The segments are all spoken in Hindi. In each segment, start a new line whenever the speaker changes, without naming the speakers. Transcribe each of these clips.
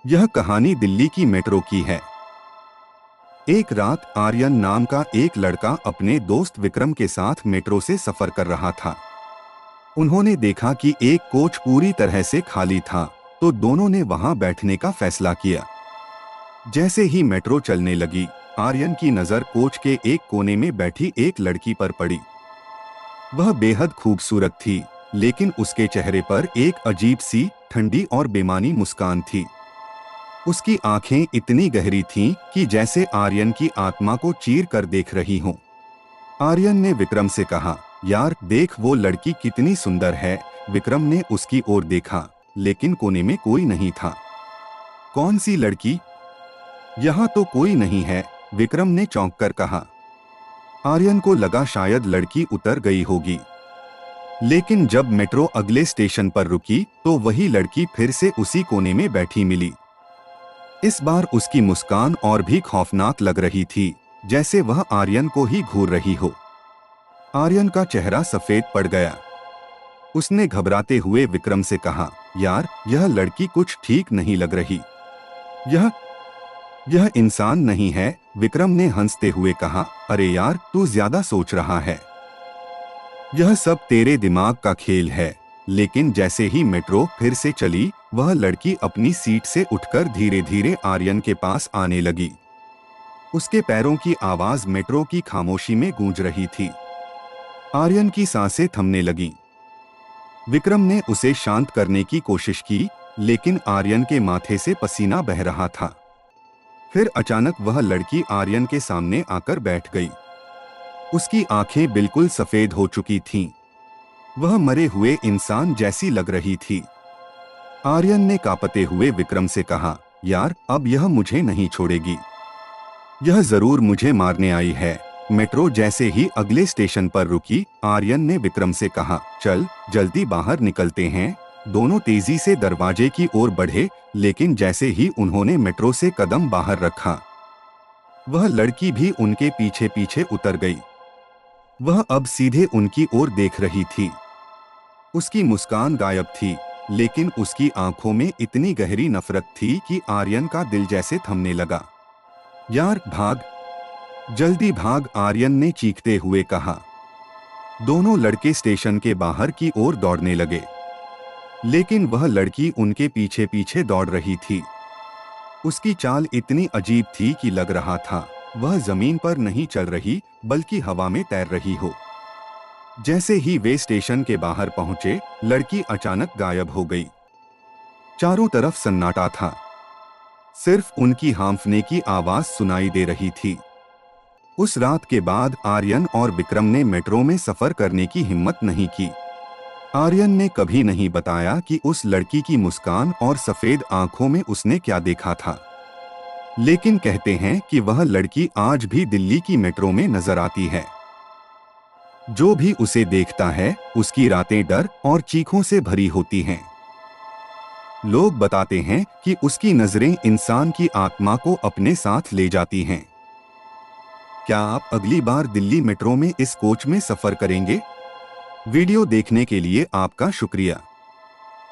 यह कहानी दिल्ली की मेट्रो की है। एक रात आर्यन नाम का एक लड़का अपने दोस्त विक्रम के साथ मेट्रो से सफर कर रहा था। उन्होंने देखा कि एक कोच पूरी तरह से खाली था, तो दोनों ने वहां बैठने का फैसला किया। जैसे ही मेट्रो चलने लगी, आर्यन की नजर कोच के एक कोने में बैठी एक लड़की पर पड़ी। वह बेहद खूबसूरत थी, लेकिन उसके चेहरे पर एक अजीब सी ठंडी और बेमानी मुस्कान थी। उसकी आंखें इतनी गहरी थीं कि जैसे आर्यन की आत्मा को चीर कर देख रही हों। आर्यन ने विक्रम से कहा, यार देख वो लड़की कितनी सुंदर है। विक्रम ने उसकी ओर देखा, लेकिन कोने में कोई नहीं था। कौन सी लड़की? यहाँ तो कोई नहीं है, विक्रम ने चौंक कर कहा। आर्यन को लगा शायद लड़की उतर गई होगी, लेकिन जब मेट्रो अगले स्टेशन पर रुकी तो वही लड़की फिर से उसी कोने में बैठी मिली। इस बार उसकी मुस्कान और भी खौफनाक लग रही थी, जैसे वह आर्यन को ही घूर रही हो। आर्यन का चेहरा सफेद पड़ गया। उसने घबराते हुए विक्रम से कहा, यार यह लड़की कुछ ठीक नहीं लग रही। यह यह इंसान नहीं है, विक्रम ने हंसते हुए कहा। अरे यार तू ज्यादा सोच रहा है, यह सब तेरे दिमाग का खेल है। लेकिन जैसे ही मेट्रो फिर से चली, वह लड़की अपनी सीट से उठकर धीरे धीरे आर्यन के पास आने लगी। उसके पैरों की आवाज मेट्रो की खामोशी में गूंज रही थी। आर्यन की सांसें थमने लगीं। विक्रम ने उसे शांत करने की कोशिश की, लेकिन आर्यन के माथे से पसीना बह रहा था। फिर अचानक वह लड़की आर्यन के सामने आकर बैठ गई। उसकी आंखें बिल्कुल सफेद हो चुकी थीं। वह मरे हुए इंसान जैसी लग रही थी। आर्यन ने कांपते हुए विक्रम से कहा, यार अब यह मुझे नहीं छोड़ेगी। यह जरूर मुझे मारने आई है। मेट्रो जैसे ही अगले स्टेशन पर रुकी, आर्यन ने विक्रम से कहा, चल जल्दी बाहर निकलते हैं। दोनों तेजी से दरवाजे की ओर बढ़े, लेकिन जैसे ही उन्होंने मेट्रो से कदम बाहर रखा, वह लड़की भी उनके पीछे पीछे उतर गई। वह अब सीधे उनकी ओर देख रही थी। उसकी मुस्कान गायब थी, लेकिन उसकी आंखों में इतनी गहरी नफरत थी कि आर्यन का दिल जैसे थमने लगा। यार भाग, जल्दी भाग, आर्यन ने चीखते हुए कहा। दोनों लड़के स्टेशन के बाहर की ओर दौड़ने लगे, लेकिन वह लड़की उनके पीछे पीछे दौड़ रही थी। उसकी चाल इतनी अजीब थी कि लग रहा था वह जमीन पर नहीं चल रही, बल्कि हवा में तैर रही हो। जैसे ही वे स्टेशन के बाहर पहुंचे, लड़की अचानक गायब हो गई। चारों तरफ सन्नाटा था, सिर्फ उनकी हांफने की आवाज सुनाई दे रही थी। उस रात के बाद आर्यन और विक्रम ने मेट्रो में सफर करने की हिम्मत नहीं की। आर्यन ने कभी नहीं बताया कि उस लड़की की मुस्कान और सफेद आंखों में उसने क्या देखा था, लेकिन कहते हैं कि वह लड़की आज भी दिल्ली की मेट्रो में नजर आती है। जो भी उसे देखता है, उसकी रातें डर और चीखों से भरी होती हैं। लोग बताते हैं कि उसकी नजरें इंसान की आत्मा को अपने साथ ले जाती हैं। क्या आप अगली बार दिल्ली मेट्रो में इस कोच में सफर करेंगे? वीडियो देखने के लिए आपका शुक्रिया।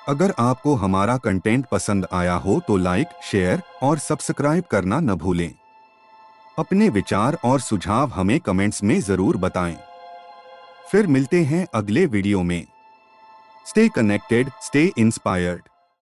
अगर आपको हमारा कंटेंट पसंद आया हो तो लाइक, शेयर और सब्सक्राइब करना न भूलें। अपने विचार और सुझाव हमें कमेंट्स में जरूर बताएं। फिर मिलते हैं अगले वीडियो में। Stay connected, stay inspired.